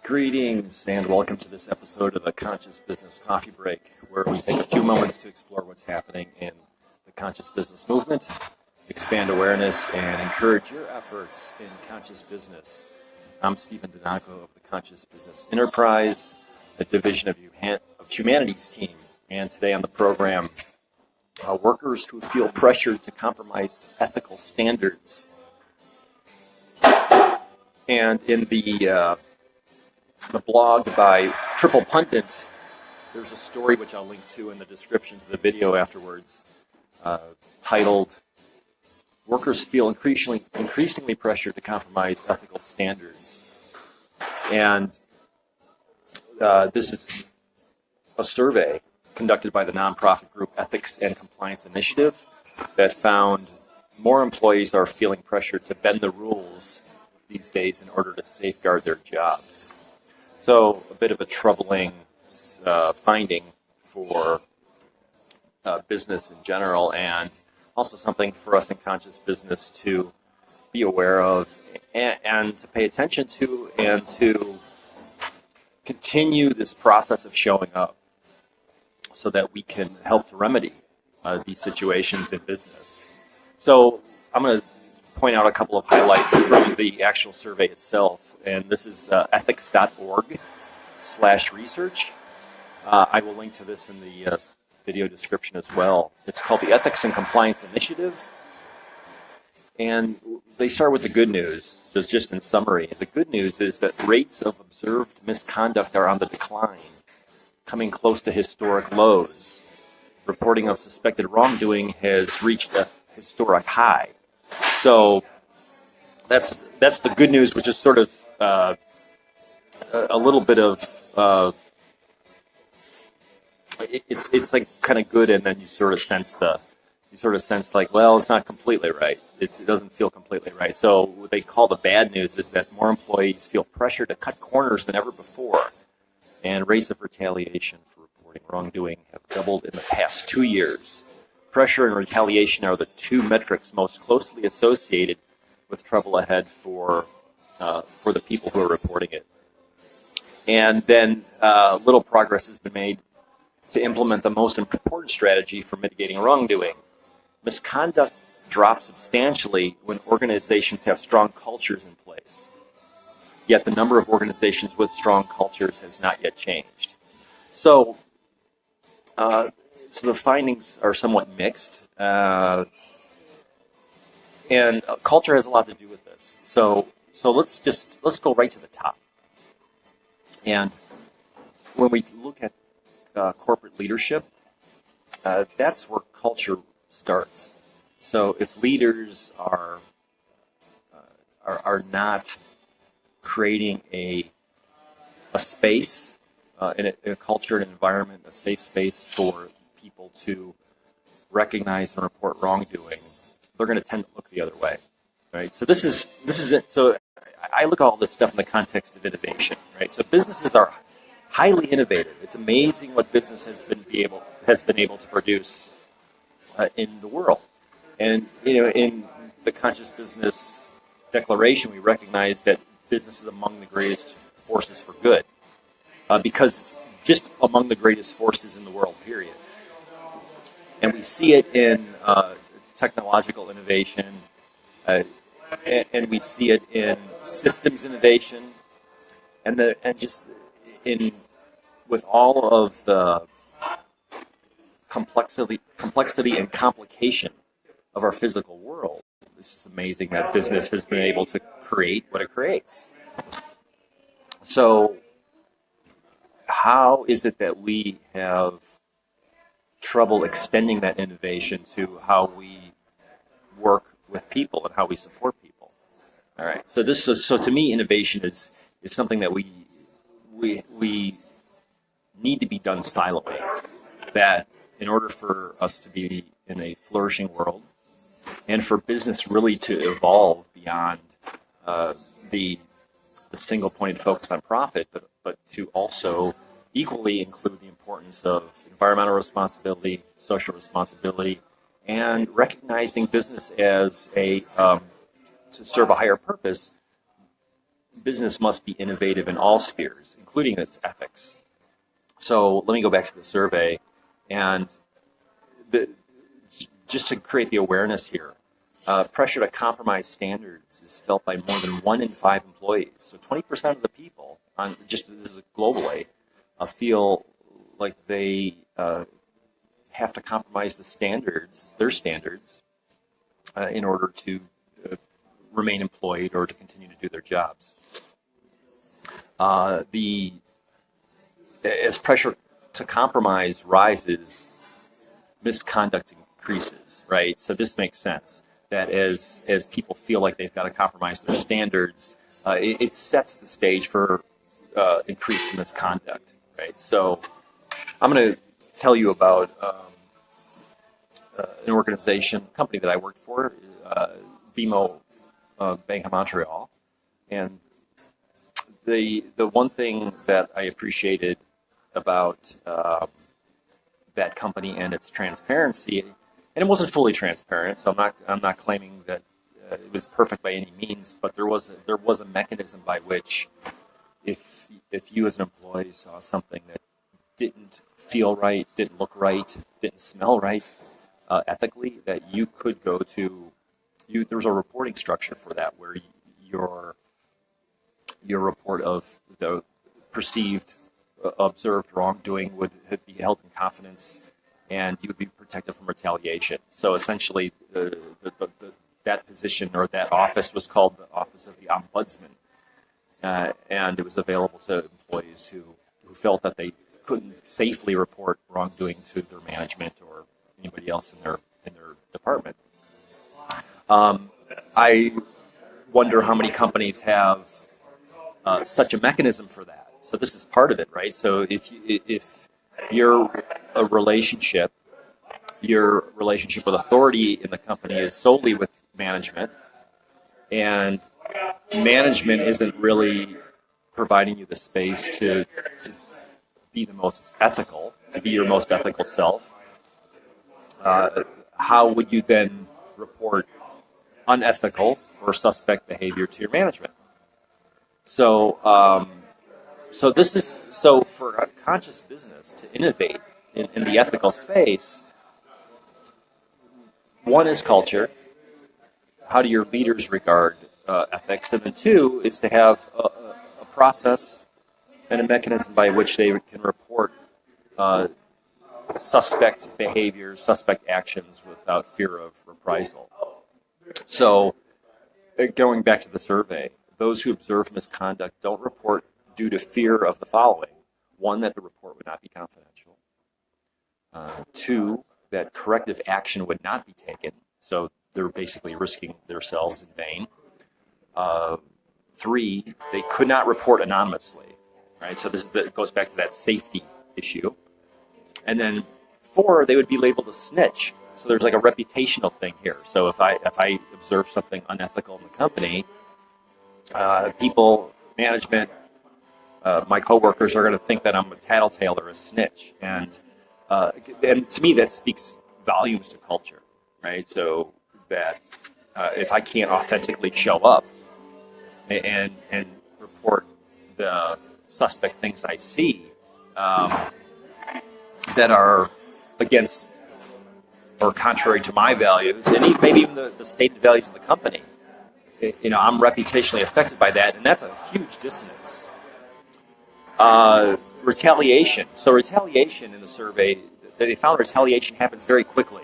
Greetings and welcome to this episode of the Conscious Business Coffee Break, where we take a few moments to explore what's happening in the conscious business movement, expand awareness, and encourage your efforts in conscious business. I'm Stephen Donaco of the Conscious Business Enterprise, a division of Humanities team, and today on the program, workers who feel pressured to compromise ethical standards. And in the blog by Triple Pundit, there's a story which I'll link to in the description to the video afterwards, titled, "Workers Feel Increasingly Pressured to Compromise Ethical Standards." And this is a survey conducted by the nonprofit group Ethics and Compliance Initiative that found more employees are feeling pressured to bend the rules these days in order to safeguard their jobs. So a bit of a troubling finding for business in general, and also something for us in conscious business to be aware of and to pay attention to, and to continue this process of showing up so that we can help to remedy these situations in business. So I'm going to point out a couple of highlights from the actual survey itself, and this is ethics.org/research. I will link to this in the video description as well. It's called the Ethics and Compliance Initiative, and they start with the good news. So it's just in summary. The good news is that rates of observed misconduct are on the decline, coming close to historic lows. Reporting of suspected wrongdoing has reached a historic high. So that's the good news, which is sort of a little bit of it's like kind of good, and then you sort of sense like, well, it's not completely right. It doesn't feel completely right. So what they call the bad news is that more employees feel pressure to cut corners than ever before, and rates of retaliation for reporting wrongdoing have doubled in the past 2 years. Pressure and retaliation are the two metrics most closely associated with trouble ahead for the people who are reporting it. And then little progress has been made to implement the most important strategy for mitigating wrongdoing. Misconduct drops substantially when organizations have strong cultures in place. Yet the number of organizations with strong cultures has not yet changed. So the findings are somewhat mixed, and culture has a lot to do with this. So let's go right to the top. And when we look at corporate leadership, that's where culture starts. So if leaders are not creating a space, in a culture, an environment, a safe space for people to recognize and report wrongdoing, they're going to tend to look the other way, right? So this is it. So I look at all this stuff in the context of innovation, right? So businesses are highly innovative. It's amazing what business has been able to produce in the world. And in the Conscious Business Declaration, we recognize that business is among the greatest forces for good, because it's just among the greatest forces in the world, period. And we see it in technological innovation, and we see it in systems innovation, with all of the complexity and complication of our physical world. This is amazing that business has been able to create what it creates. So how is it that we have trouble extending that innovation to how we work with people and how we support people? All right. So to me, innovation is something that we need to be done silently. That in order for us to be in a flourishing world, and for business really to evolve beyond the single-pointed focus on profit, but to also equally include the importance of environmental responsibility, social responsibility, and recognizing business as to serve a higher purpose, business must be innovative in all spheres, including its ethics. So let me go back to the survey, and just to create the awareness here, pressure to compromise standards is felt by more than 1 in 5 employees. So 20% of the people, this is globally, feel like they have to compromise their standards, in order to remain employed or to continue to do their jobs. As pressure to compromise rises, misconduct increases, right? So this makes sense, that as people feel like they've got to compromise their standards, it sets the stage for increased misconduct, right? So I'm going to tell you about an organization, company that I worked for, BMO Bank of Montreal, and the one thing that I appreciated about that company and its transparency, and it wasn't fully transparent, so I'm not claiming that it was perfect by any means, but there was a mechanism by which if you as an employee saw something that didn't feel right, didn't look right, didn't smell right, ethically, that you could go to there was a reporting structure for that, where your report of the perceived observed wrongdoing would be held in confidence, and you would be protected from retaliation. So essentially, that position or that office was called the Office of the Ombudsman, and it was available to employees who felt that they couldn't safely report wrongdoing to their management or anybody else in their department. I wonder how many companies have such a mechanism for that. So this is part of it, right? So if your relationship with authority in the company is solely with management, and management isn't really providing you the space to be the most ethical, to be your most ethical self, how would you then report unethical or suspect behavior to your management? So, for a conscious business to innovate in the ethical space, one is culture. How do your leaders regard ethics? And then two is to have a process and a mechanism by which they can report suspect behaviors, suspect actions without fear of reprisal. So, going back to the survey, those who observe misconduct don't report due to fear of the following: 1, that the report would not be confidential; 2, that corrective action would not be taken, so they're basically risking themselves in vain; 3, they could not report anonymously, right? So it goes back to that safety issue. And then 4, they would be labeled a snitch. So there's like a reputational thing here. So if I observe something unethical in the company, people, management, my coworkers are going to think that I'm a tattletale or a snitch, and to me that speaks volumes to culture, right? So that if I can't authentically show up and report the suspect things I see that are against or contrary to my values, and maybe even the stated values of the company, I'm reputationally affected by that, and that's a huge dissonance. Retaliation. So retaliation in the survey, they found retaliation happens very quickly.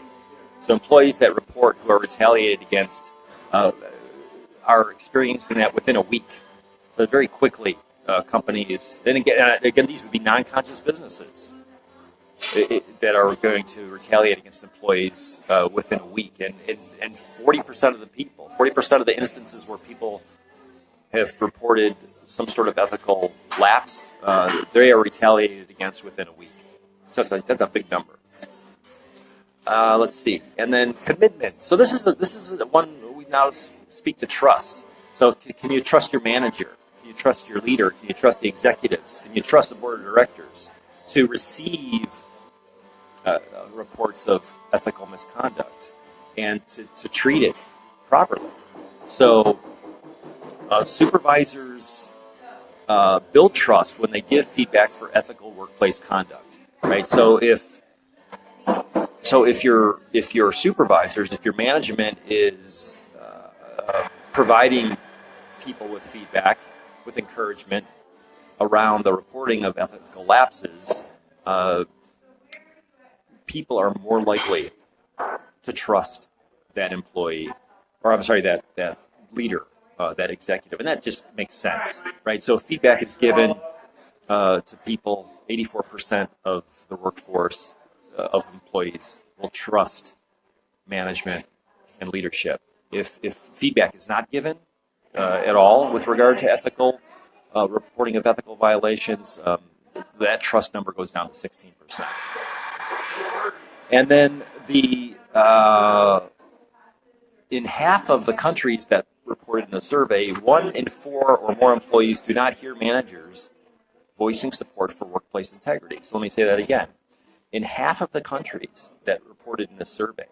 So employees that report who are retaliated against are experiencing that within a week. So very quickly, companies, then again, these would be non-conscious businesses that are going to retaliate against employees within a week. And 40% of the people, 40% of the instances where people have reported some sort of ethical lapse, they are retaliated against within a week. So that's a big number. Let's see, and then commitment. So this is one we now speak to trust. So can you trust your manager? Can you trust your leader? Can you trust the executives? Can you trust the board of directors to receive reports of ethical misconduct and to treat it properly? So supervisors build trust when they give feedback for ethical workplace conduct, right? So if your supervisors, if your management is providing people with feedback, with encouragement around the reporting of ethical lapses, people are more likely to trust that employee, or I'm sorry, that leader, that executive, and that just makes sense, right? So feedback is given to people. 84% of the workforce of employees will trust management and leadership. If feedback is not given at all with regard to ethical reporting of ethical violations, that trust number goes down to 16%. And then in half of the countries that reported in the survey, 1 in 4 or more employees do not hear managers voicing support for workplace integrity. So let me say that again. In half of the countries that reported in the survey,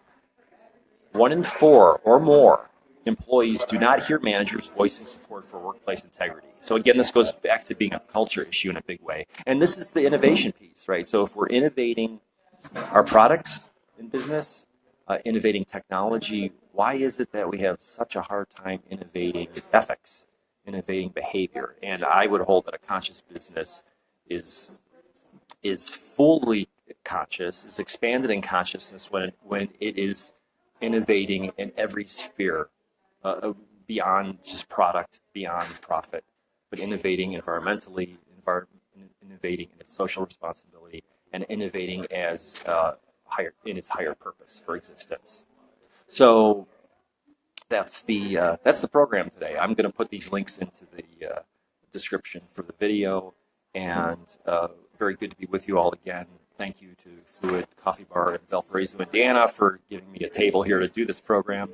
1 in 4 or more employees do not hear managers voicing support for workplace integrity. So again, this goes back to being a culture issue in a big way. And this is the innovation piece, right? So if we're innovating our products in business, innovating technology, why is it that we have such a hard time innovating ethics, innovating behavior? And I would hold that a conscious business is fully conscious, is expanded in consciousness when it is innovating in every sphere, beyond just product, beyond profit, but innovating environmentally, innovating in its social responsibility, and innovating as in its higher purpose for existence. So that's the program today. I'm going to put these links into the description for the video, and very good to be with you all again. Thank you to Fluid Coffee Bar in Valparaiso, Indiana, for giving me a table here to do this program.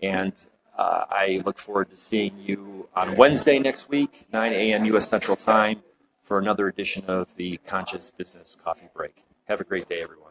And I look forward to seeing you on Wednesday next week, 9 a.m. U.S. Central Time, for another edition of the Conscious Business Coffee Break. Have a great day, everyone.